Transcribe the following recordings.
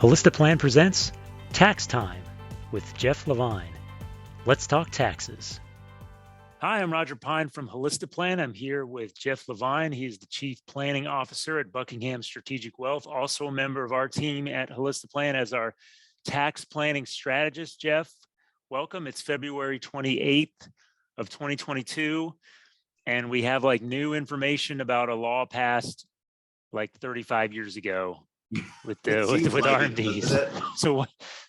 Holistiplan presents Tax Time with Jeff Levine. Let's talk taxes. Hi, I'm Roger Pine from Holistiplan. I'm here with Jeff Levine. He's the Chief Planning Officer at Buckingham Strategic Wealth, also a member of our team at Holistiplan as our tax planning strategist. Jeff, welcome. It's February 28th of 2022, and we have new information about a law passed 35 years ago with RMDs. So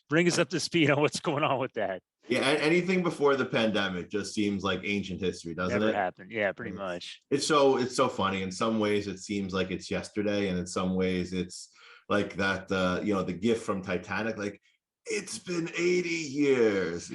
bring us up to speed on what's going on with that. Yeah, anything before the pandemic just seems like ancient history, doesn't it? Never happened. Yeah, pretty much. It's so funny. In some ways, it seems like it's yesterday, and in some ways, it's like that. The gift from Titanic, like it's been 80 years.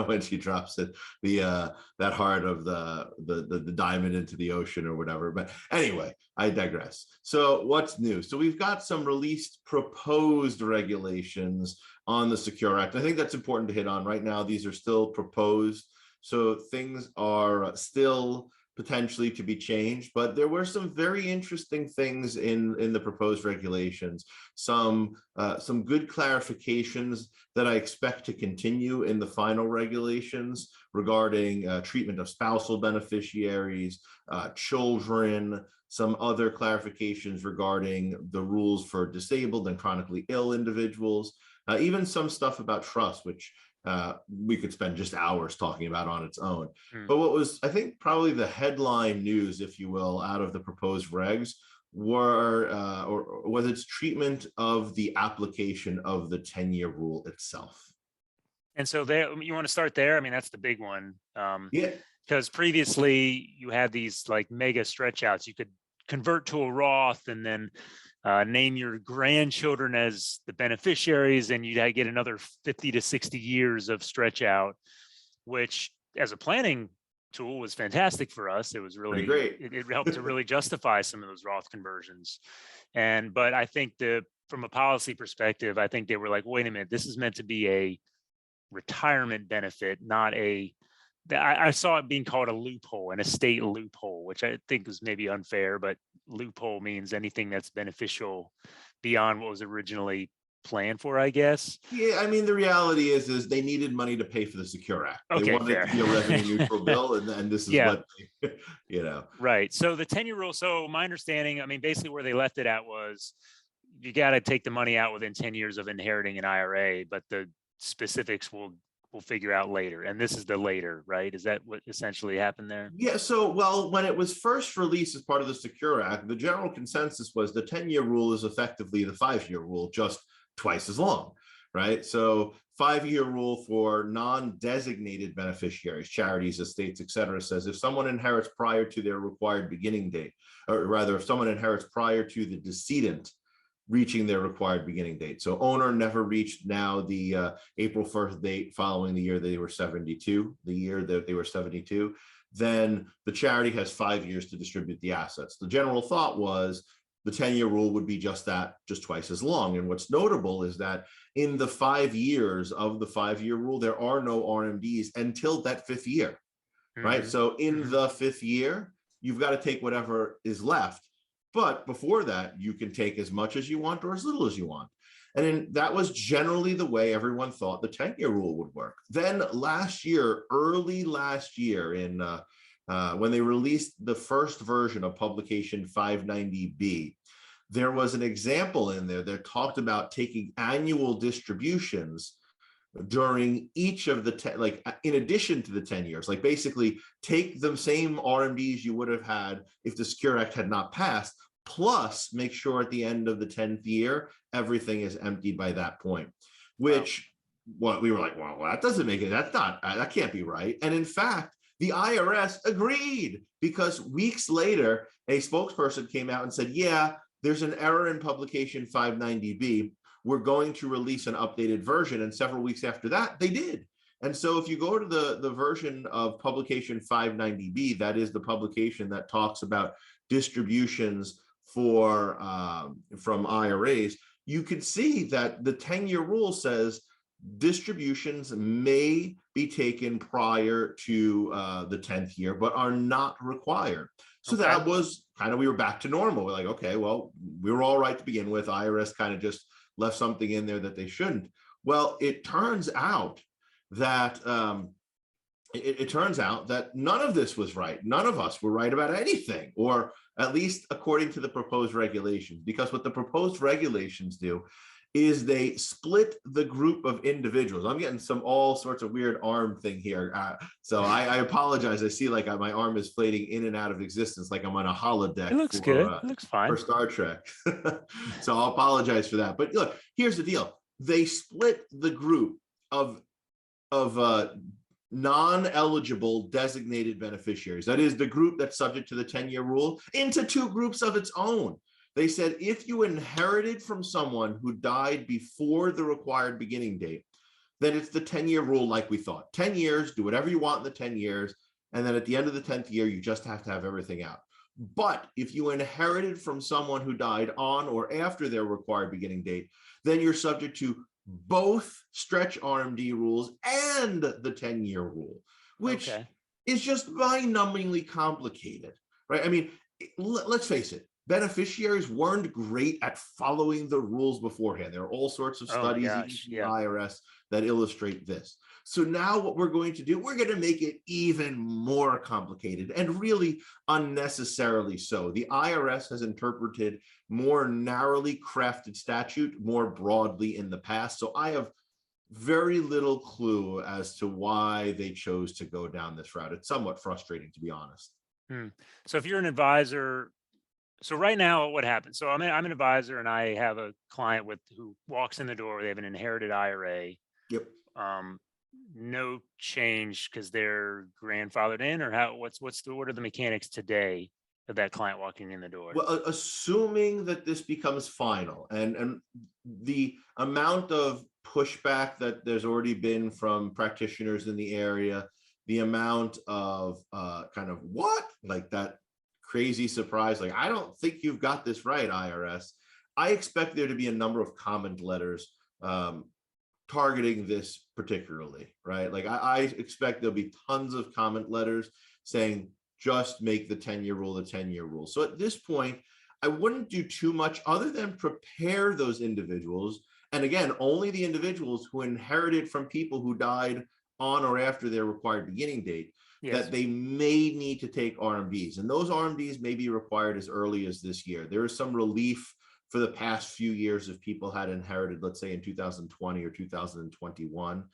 When she drops it, that heart of the diamond into the ocean or whatever. But anyway, I digress. So what's new? So we've got some released proposed regulations on the Secure Act. I think that's important to hit on. Right now, these are still proposed, so things are still potentially to be changed, but there were some very interesting things in the proposed regulations, some good clarifications that I expect to continue in the final regulations regarding treatment of spousal beneficiaries, children, some other clarifications regarding the rules for disabled and chronically ill individuals, even some stuff about trust, which we could spend just hours talking about on its own. But what was, I think, probably the headline news, if you will, out of the proposed regs was its treatment of the application of the 10-year rule itself. And so you want to start there? I mean, that's the big one. Yeah. Because previously you had these mega stretch outs. You could convert to a Roth and then name your grandchildren as the beneficiaries, and you'd get another 50 to 60 years of stretch out, which as a planning tool was fantastic for us. It was really great. It helped to really justify some of those Roth conversions. But I think from a policy perspective, I think they were like, wait a minute, this is meant to be a retirement benefit, not I saw it being called a loophole, an estate loophole, which I think was maybe unfair, but loophole means anything that's beneficial beyond what was originally planned for, I guess. Yeah, I mean, the reality is they needed money to pay for the Secure Act. Okay, they wanted fair. it to be a revenue neutral bill, and this is what, Right. So the 10-year rule, so my understanding, I mean, basically where they left it at was you got to take the money out within 10 years of inheriting an IRA, but the specifics we'll figure out later. And this is the later, right? Is that what essentially happened there? Yeah. So, when it was first released as part of the Secure Act, the general consensus was the 10-year rule is effectively the 5-year rule, just twice as long, right? So 5-year rule for non-designated beneficiaries, charities, estates, et cetera, says if someone inherits prior to their required beginning date, or rather if someone inherits prior to the decedent reaching their required beginning date. So owner never reached now the April 1st date following the year they were 72, then the charity has 5 years to distribute the assets. The general thought was the 10-year rule would be just twice as long. And what's notable is that in the 5 years of the 5-year rule, there are no RMDs until that 5th year, right? So in the 5th year, you've got to take whatever is left. But before that, you can take as much as you want or as little as you want. And that was generally the way everyone thought the 10-year rule would work. Then early last year, when they released the first version of publication 590B, there was an example in there that talked about taking annual distributions during each of the in addition to the 10 years, basically take the same RMDs you would have had if the Secure Act had not passed, plus make sure at the end of the 10th year, everything is emptied by that point, which we were like, well, that doesn't make it, that can't be right. And in fact, the IRS agreed, because weeks later, a spokesperson came out and said, yeah, there's an error in publication 590B. We're going to release an updated version. And several weeks after that, they did. And so if you go to the version of publication 590B, that is the publication that talks about distributions from IRAs, you could see that the 10-year rule says distributions may be taken prior to the 10th year, but are not required. So okay. That was kind of, we were back to normal. We're like, okay, well, we were all right to begin with. IRS kind of just left something in there that they shouldn't. Well, it turns out that it turns out that none of this was right. None of us were right about anything, or at least according to the proposed regulations, because what the proposed regulations do is they split the group of individuals. I'm getting some all sorts of weird arm thing here. So I apologize. I see like my arm is fading in and out of existence, like I'm on a holodeck It looks good. It looks for fine. Star Trek. So I'll apologize for that. But look, here's the deal. They split the group of non-eligible designated beneficiaries, that is the group that's subject to the 10-year rule, into two groups of its own. They said if you inherited from someone who died before the required beginning date, then it's the 10-year rule like we thought. 10 years, do whatever you want in the 10 years, and then at the end of the 10th year, you just have to have everything out. But if you inherited from someone who died on or after their required beginning date, then you're subject to both stretch RMD rules and the 10-year rule, which is just mind-numbingly complicated, right? I mean, let's face it, beneficiaries weren't great at following the rules beforehand. There are all sorts of studies even from the IRS that illustrate this. So now what we're going to do, we're going to make it even more complicated, and really unnecessarily so. The IRS has interpreted more narrowly crafted statute more broadly in the past. So I have very little clue as to why they chose to go down this route. It's somewhat frustrating, to be honest. So if you're an advisor, so right now what happens? So I'm an advisor, and I have a client who walks in the door. They have an inherited IRA. Yep. No change because they're grandfathered in, or what are the mechanics today of that client walking in the door? Well, assuming that this becomes final, and the amount of pushback that there's already been from practitioners in the area, the amount of kind of like that crazy surprise, like, I don't think you've got this right, IRS. I expect there to be a number of comment letters targeting this particularly, right? Like I expect there'll be tons of comment letters saying, just make the 10-year rule the 10-year rule. So at this point, I wouldn't do too much other than prepare those individuals. And again, only the individuals who inherited from people who died on or after their required beginning date, that they may need to take RMDs. And those RMDs may be required as early as this year. There is some relief for the past few years if people had inherited, let's say in 2020 or 2021.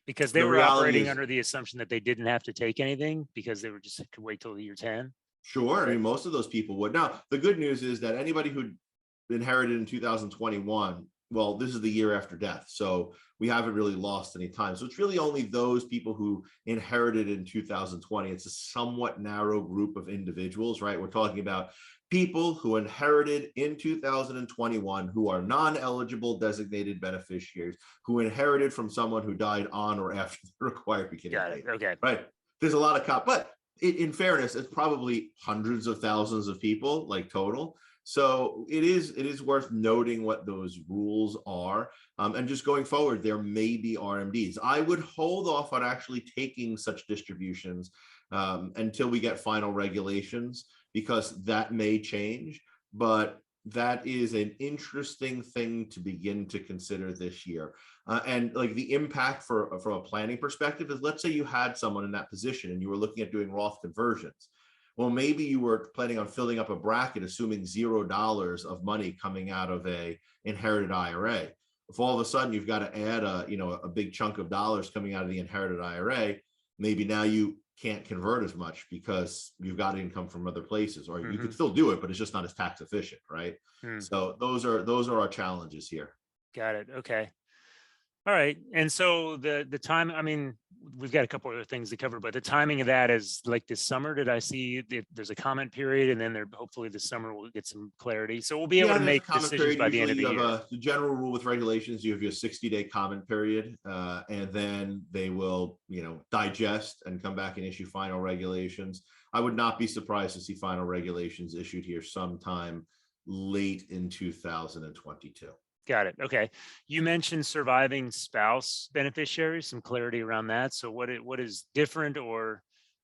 Because they were operating under the assumption that they didn't have to take anything because they were just could wait till the year 10. Sure. I mean, most of those people would. Now, the good news is that anybody who inherited in 2021, well, this is the year after death. So we haven't really lost any time. So it's really only those people who inherited in 2020. It's a somewhat narrow group of individuals, right? We're talking about people who inherited in 2021 who are non-eligible designated beneficiaries who inherited from someone who died on or after the required beginning date. Okay. Right. There's a lot of but in fairness, it's probably hundreds of thousands of people, like total. So it is worth noting what those rules are. And just going forward, there may be RMDs. I would hold off on actually taking such distributions until we get final regulations, because that may change. But that is an interesting thing to begin to consider this year. And like the impact from a planning perspective is, let's say you had someone in that position and you were looking at doing Roth conversions. Well, maybe you were planning on filling up a bracket, assuming $0 of money coming out of a inherited IRA. If all of a sudden you've got to add a big chunk of dollars coming out of the inherited IRA, maybe now you can't convert as much because you've got income from other places, or you could still do it, but it's just not as tax efficient, right? So those are our challenges here. Got it. Okay. All right. And so the time, I mean, we've got a couple other things to cover, but the timing of that is like this summer. Did I see there's a comment period, and then hopefully this summer we'll get some clarity. So we'll be able to make decisions by the end of the year. The general rule with regulations, you have your 60-day comment period, and then they will, digest and come back and issue final regulations. I would not be surprised to see final regulations issued here sometime late in 2022. Got it. Okay. You mentioned surviving spouse beneficiaries, some clarity around that. So what is different or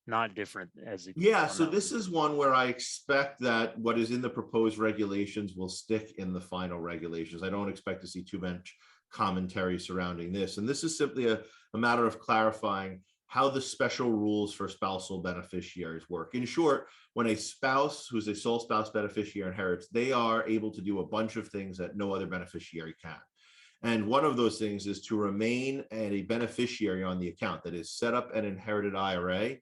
not different as it. Yeah, so this is one where I expect that what is in the proposed regulations will stick in the final regulations. I don't expect to see too much commentary surrounding this. And this is simply a matter of clarifying how the special rules for spousal beneficiaries work. In short, when a spouse who's a sole spouse beneficiary inherits, they are able to do a bunch of things that no other beneficiary can. And one of those things is to remain a beneficiary on the account, that is, set up an inherited IRA,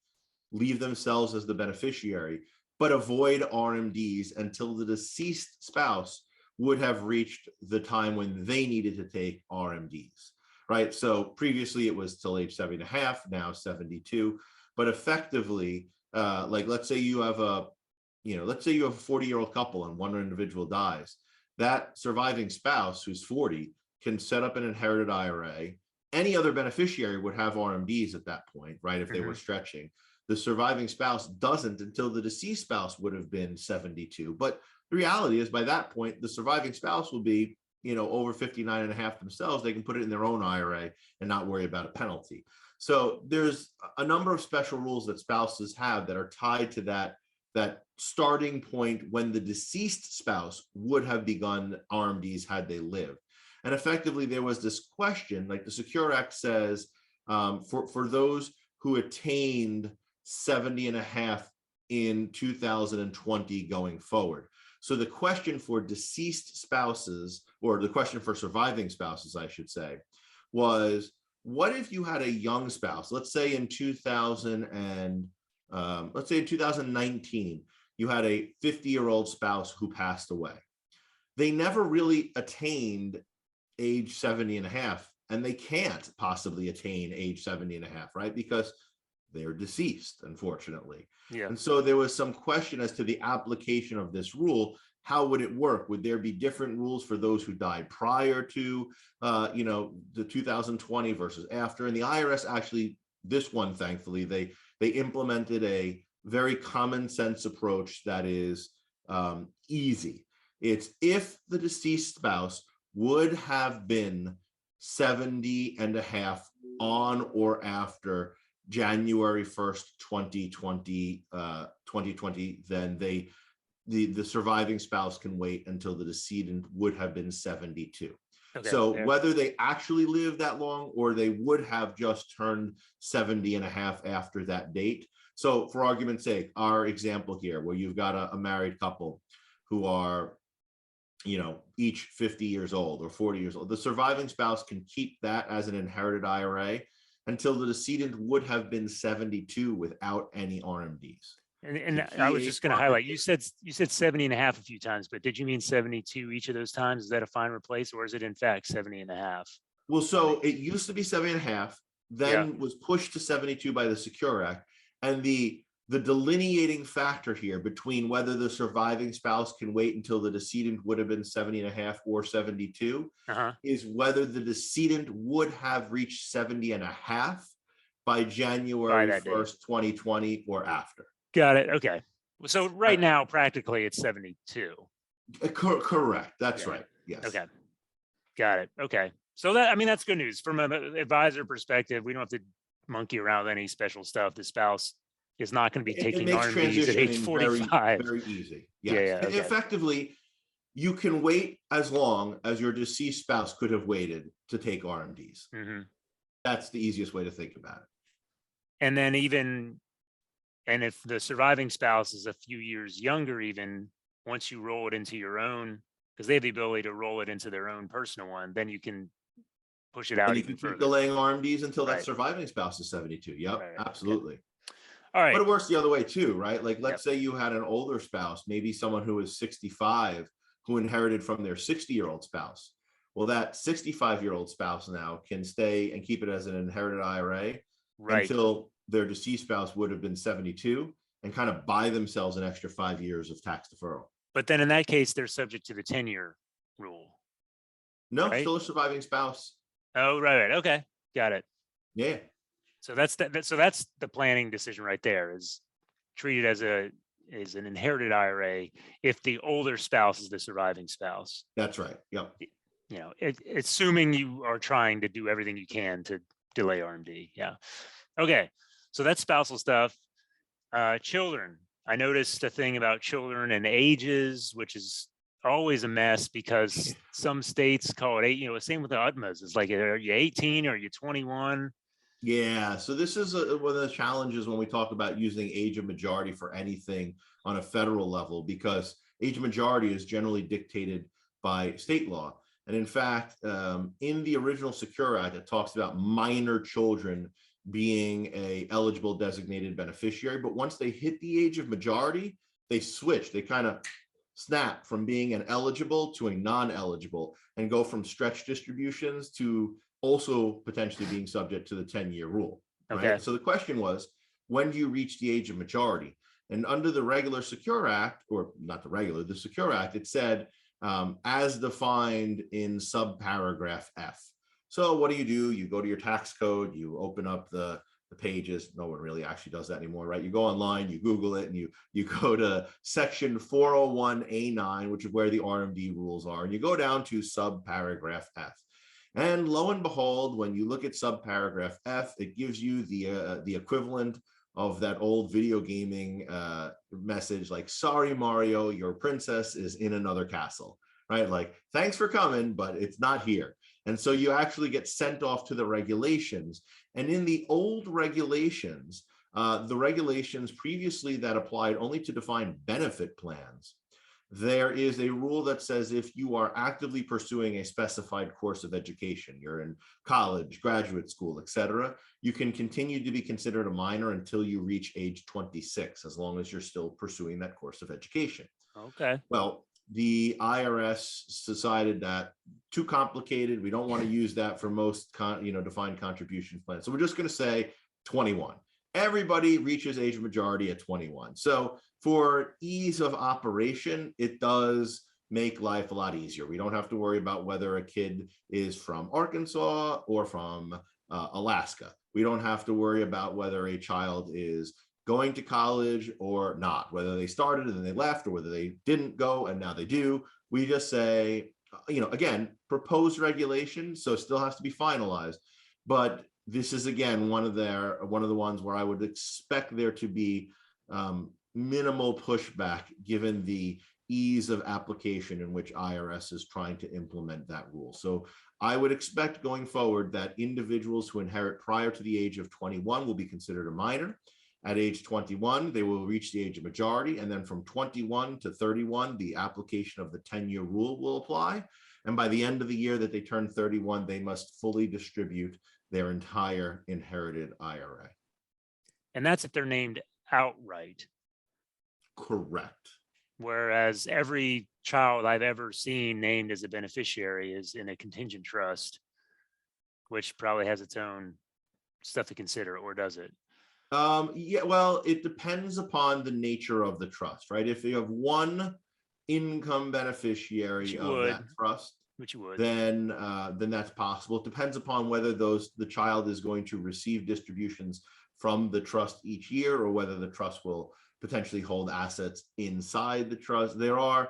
leave themselves as the beneficiary, but avoid RMDs until the deceased spouse would have reached the time when they needed to take RMDs, right? So previously it was till age 70.5, now 72, but effectively, like let's say you have a 40-year-old couple and one individual dies, that surviving spouse who's 40 can set up an inherited IRA. Any other beneficiary would have RMDs at that point, right? If they were stretching. The surviving spouse doesn't until the deceased spouse would have been 72. But the reality is by that point, the surviving spouse will be, over 59 and a half themselves. They can put it in their own IRA and not worry about a penalty. So there's a number of special rules that spouses have that are tied to that starting point when the deceased spouse would have begun RMDs had they lived. And effectively, there was this question, like the Secure Act says, for those who attained 70 and a half in 2020 going forward. So the question for deceased spouses, or the question for surviving spouses, I should say, was, what if you had a young spouse? Let's say in 2019, you had a 50-year-old spouse who passed away. They never really attained age 70 and a half, and they can't possibly attain age 70 and a half, right? Because they're deceased, unfortunately. Yeah. And so there was some question as to the application of this rule. How would it work? Would there be different rules for those who died prior to, the 2020 versus after? And the IRS actually, this one, thankfully, they implemented a very common sense approach that is easy. It's if the deceased spouse would have been 70 and a half on or after January 1st, 2020, then the surviving spouse can wait until the decedent would have been 72. Okay, so whether they actually live that long or they would have just turned 70 and a half after that date. So for argument's sake, our example here, where you've got a married couple who are, each 50 years old or 40 years old, the surviving spouse can keep that as an inherited IRA until the decedent would have been 72 without any RMDs. And I was just going to highlight, you said 70 and a half a few times, but did you mean 72 each of those times? Is that a fine replace, or is it in fact 70 and a half? Well, so it used to be 70 and a half, then was pushed to 72 by the Secure Act. And the delineating factor here between whether the surviving spouse can wait until the decedent would have been 70 and a half or 72 is whether the decedent would have reached 70 and a half by January 1st, 2020 or after. Got it. Okay. So right now, practically it's 72. Correct. That's right. Yes. Okay. Got it. Okay. So that's good news from an advisor perspective. We don't have to monkey around with any special stuff. The spouse is not going to be taking RMDs at age 45. Very easy. Yes. Okay. Effectively, you can wait as long as your deceased spouse could have waited to take RMDs. That's the easiest way to think about it. And then and if the surviving spouse is a few years younger, even once you roll it into your own, because they have the ability to roll it into their own personal one, then you can push it out. And you can keep delaying RMDs until that surviving spouse is 72. Yep, absolutely. Okay. All right. But it works the other way too, right? Like let's say you had an older spouse, maybe someone who is 65, who inherited from their 60-year-old spouse. Well, that 65-year-old spouse now can stay and keep it as an inherited IRA until their deceased spouse would have been 72 and kind of buy themselves an extra 5 years of tax deferral. But then in that case, they're subject to the 10-year rule. No, still a surviving spouse. Oh, right. Okay. Got it. Yeah. So that's the planning decision right there, is treated as an inherited IRA if the older spouse is the surviving spouse. That's right. Yep. Assuming you are trying to do everything you can to delay RMD. Yeah. Okay. So that's spousal stuff. Children. I noticed a thing about children and ages, which is always a mess because some states call it eight. Same with the utmas. It's like, are you 18 or are you 21? Yeah, so this is one of the challenges when we talk about using age of majority for anything on a federal level, because age of majority is generally dictated by state law. And in fact, in the original Secure Act, it talks about minor children being a eligible designated beneficiary. But once they hit the age of majority, they switch. They kind of snap from being an eligible to a non-eligible and go from stretch distributions to also potentially being subject to the 10-year rule, right? Okay. So the question was, when do you reach the age of majority? And under the regular Secure Act, or not the regular, the Secure Act, it said, as defined in subparagraph F. So what do? You go to your tax code, you open up the pages. No one really actually does that anymore, right? You go online, you Google it, and you go to section 401A9, which is where the RMD rules are, and you go down to subparagraph F. And lo and behold, when you look at subparagraph F, it gives you the equivalent of that old video gaming message like, sorry, Mario, your princess is in another castle, right? Like, thanks for coming, but it's not here. And so you actually get sent off to the regulations. And in the old regulations, the regulations previously that applied only to define benefit plans, there is a rule that says if you are actively pursuing a specified course of education, you're in college, graduate school, etc., you can continue to be considered a minor until you reach age 26, as long as you're still pursuing that course of education. Okay. Well, the IRS decided that too complicated. We don't want to use that for most defined contribution plans. So we're just going to say 21. Everybody reaches age of majority at 21. So for ease of operation, it does make life a lot easier. We don't have to worry about whether a kid is from Arkansas or from Alaska. We don't have to worry about whether a child is going to college or not, whether they started and then they left, or whether they didn't go and now they do. We just say, again, proposed regulation, so it still has to be finalized. But this is, again, one of the ones where I would expect there to be minimal pushback, given the ease of application in which IRS is trying to implement that rule. So I would expect going forward that individuals who inherit prior to the age of 21 will be considered a minor. At age 21, they will reach the age of majority. And then from 21 to 31, the application of the 10-year rule will apply. And by the end of the year that they turn 31, they must fully distribute their entire inherited IRA. And that's if they're named outright. Correct. Whereas every child I've ever seen named as a beneficiary is in a contingent trust, which probably has its own stuff to consider, or does it? Yeah, well, it depends upon the nature of the trust, right? If you have one income beneficiary of that trust, which you would, then that's possible. It depends upon whether the child is going to receive distributions from the trust each year, or whether the trust will potentially hold assets inside the trust. There are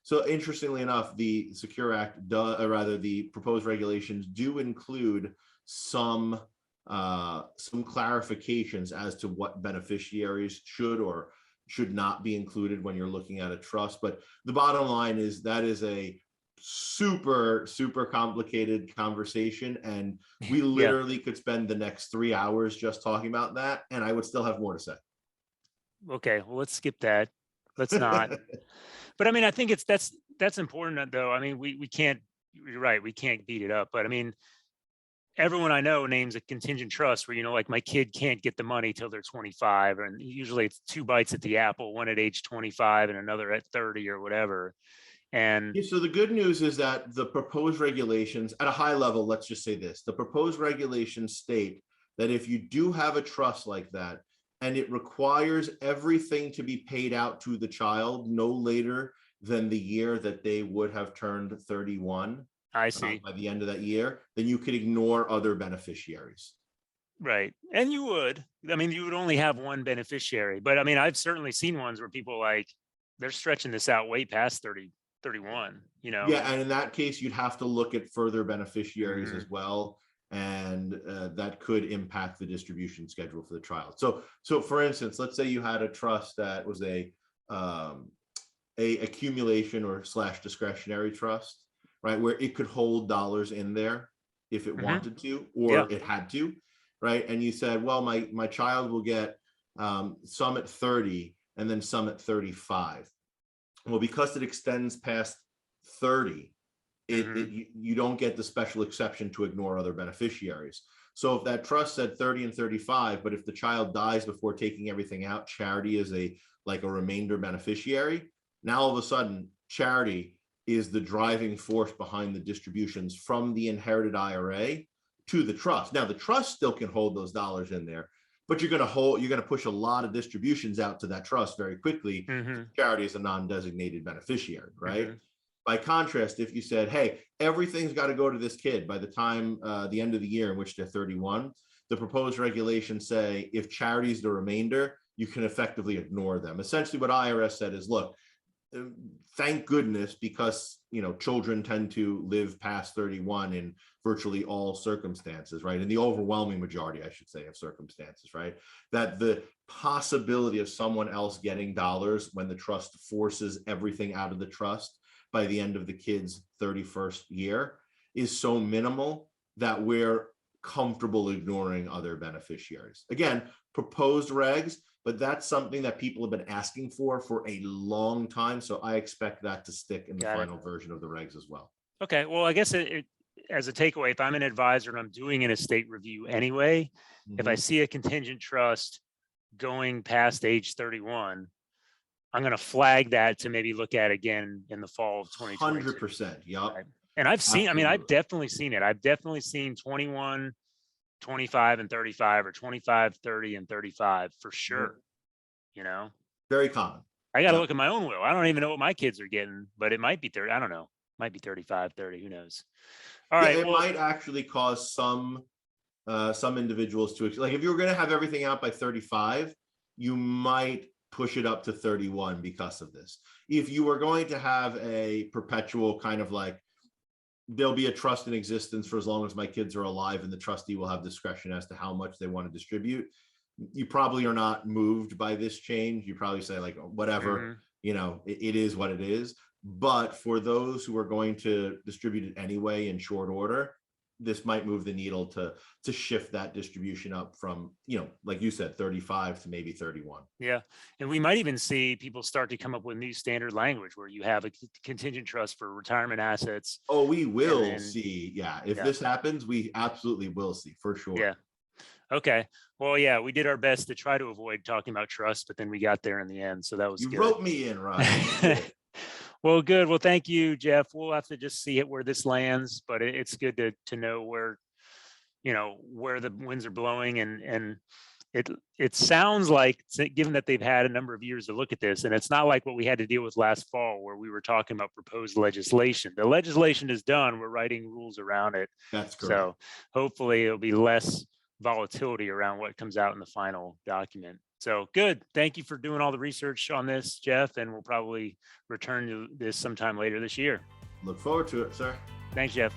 so interestingly enough, the Secure Act the proposed regulations do include some clarifications as to what beneficiaries should or should not be included when you're looking at a trust. But the bottom line is that is a super complicated conversation, and we literally could spend the next 3 hours just talking about that, and I would still have more to say. Okay, well, let's skip that. Let's not. But I mean, I think that's important, though. I mean, we can't, you're right, we can't beat it up. But I mean, everyone I know names a contingent trust where, like, my kid can't get the money till they're 25. And usually it's 2 bites at the apple, one at age 25 and another at 30 or whatever. And so the good news is that the proposed regulations at a high level, let's just say this, the proposed regulations state that if you do have a trust like that, and it requires everything to be paid out to the child no later than the year that they would have turned 31, I see, by the end of that year, then you could ignore other beneficiaries. Right. And you would only have one beneficiary, but I mean, I've certainly seen ones where people, like, they're stretching this out way past 30, 31, Yeah. And in that case, you'd have to look at further beneficiaries as well. and that could impact the distribution schedule for the child. So for instance, let's say you had a trust that was a accumulation or slash discretionary trust, right, where it could hold dollars in there if it wanted to, Yeah. or it had to, right? And you said, well, my child will get some at 30 and then some at 35. Well, because it extends past 30, you don't get the special exception to ignore other beneficiaries. So if that trust said 30 and 35, but if the child dies before taking everything out, charity is a remainder beneficiary. Now all of a sudden, charity is the driving force behind the distributions from the inherited IRA to the trust. Now the trust still can hold those dollars in there, but you're going to push a lot of distributions out to that trust very quickly. Charity is a non-designated beneficiary, right? By contrast, if you said, hey, everything's got to go to this kid by the time the end of the year in which they're 31, the proposed regulations say if charity is the remainder, you can effectively ignore them. Essentially what IRS said is, look, thank goodness, because children tend to live past 31 in virtually all circumstances, right? In the overwhelming majority, I should say, of circumstances, right? That the possibility of someone else getting dollars when the trust forces everything out of the trust by the end of the kid's 31st year is so minimal that we're comfortable ignoring other beneficiaries. Again, proposed regs, but that's something that people have been asking for a long time. So I expect that to stick in the final version of the regs as well. Okay. Well, I guess as a takeaway, if I'm an advisor and I'm doing an estate review anyway, if I see a contingent trust going past age 31, I'm going to flag that to maybe look at again in the fall of 2022. 100%. Yep. Right? And I've definitely seen it. I've definitely seen 21, 25 and 35, or 25, 30 and 35 for sure. Very common. I got to look at my own will. I don't even know what my kids are getting, but it might be 30. I don't know. Might be 35, 30. Who knows? All right. It might actually cause some individuals to, like, if you were going to have everything out by 35, you might push it up to 31 because of this. If you were going to have a perpetual kind of like, there'll be a trust in existence for as long as my kids are alive, and the trustee will have discretion as to how much they want to distribute, you probably are not moved by this change. You probably say, like, whatever, it is what it is. But for those who are going to distribute it anyway in short order, this might move the needle to shift that distribution up from, like you said, 35 to maybe 31. Yeah. And we might even see people start to come up with new standard language where you have a contingent trust for retirement assets. Oh, we will see. Yeah. If this happens, we absolutely will see, for sure. Yeah. Okay. Well, yeah, we did our best to try to avoid talking about trust, but then we got there in the end. So that was good. You wrote me in, Ryan. Well, good. Well, thank you, Jeff. We'll have to just see where this lands, but it's good to know where the winds are blowing, and it sounds like, given that they've had a number of years to look at this, and it's not like what we had to deal with last fall where we were talking about proposed legislation. The legislation is done. We're writing rules around it. That's correct. So hopefully it'll be less volatility around what comes out in the final document. So good. Thank you for doing all the research on this, Jeff, and we'll probably return to this sometime later this year. Look forward to it, sir. Thanks, Jeff.